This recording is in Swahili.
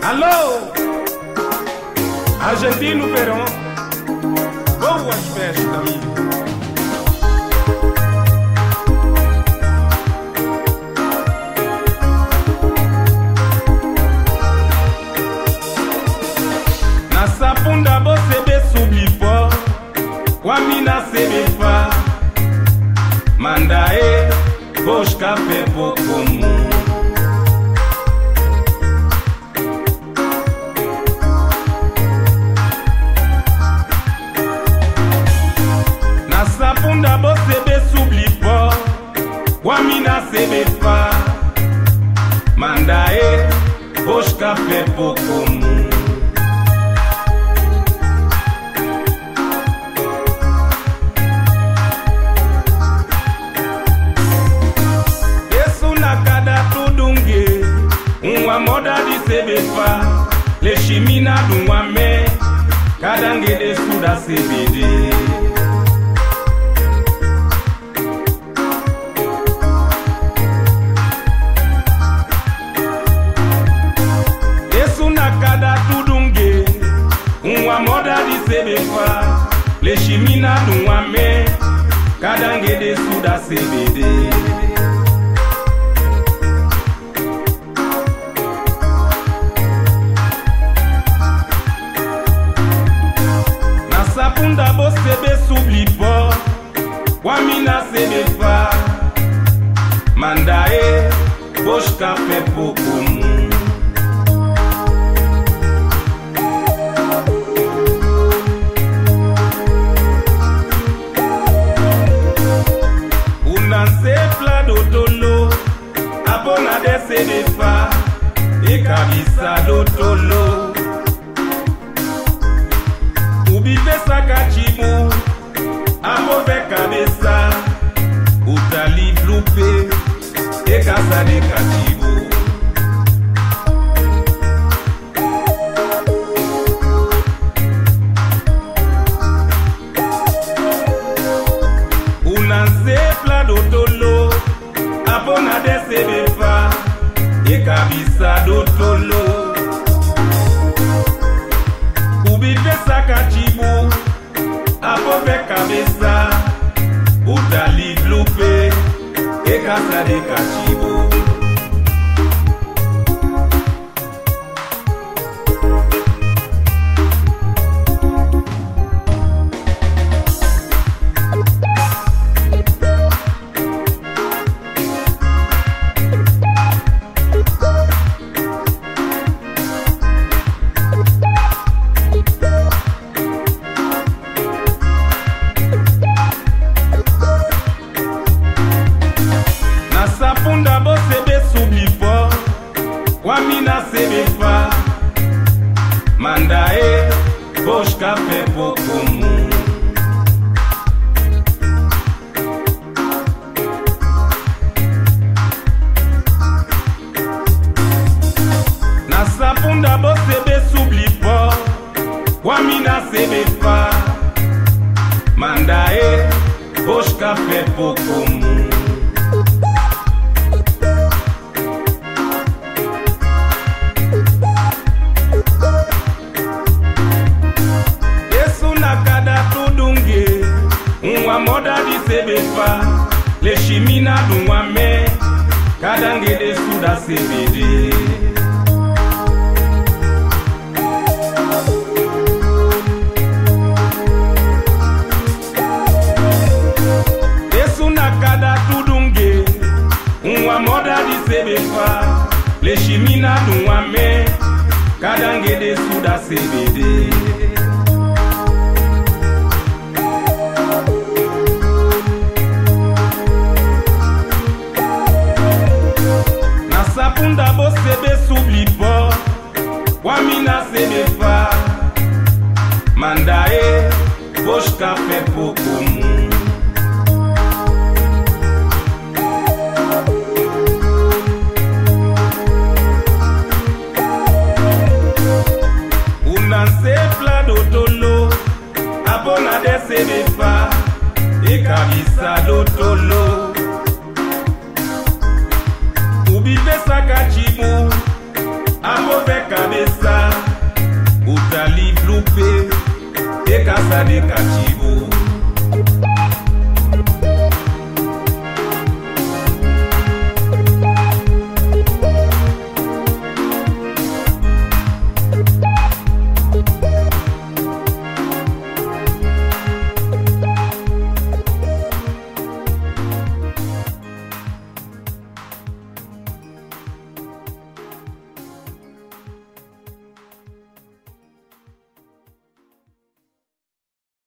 Alô, Argentino Verão, boas festas, amigo. Na sapunda você be sublipó, wamina sebefa, mandae, bos café comum. Na sapunda você be sublipó, wamina sebefa, mandae, bos café comum. Moda di sebefa, le chimina dunwame, kadange de suda CBD. Esuna kada tudunge, moda di sebefa, le chimina dunwame, kadange de suda CBD. Sapunda bo sebe sublipo, wamina sebefa, mandae, bosh café comum. Unanse plado tolo, abona de sebefa, e kabisa do tolo. Ubibe sakachibu, amove cabeça, utali flupe, e casa de cachibu. Unanse plado tolo, abona de sebefa, e cabisa do tolo. Ubibe sakachibu, apove cabeça, utali flupe, e casa de cachibu. Sapunda bo sebe sublipó, wamina sebefa, mandae, bosh café comum. Na sapunda bo sebe sublipó, wamina sebefa, mandae, bosh café comum. Moda di sebefa, le chimina dunwame, kadange de suda CBD. Esuna kada tudunge, moda di sebefa, le chimina dunwame, kadange de suda CBD. Sapunda bo sebe sublipo, wamina sebefa, mandae, bosh café comum. Unanse plado tolo, abona de sebefa, e kabisa do tolo. Ubibe sakachibu, amove cabeça. Nazane Kachibo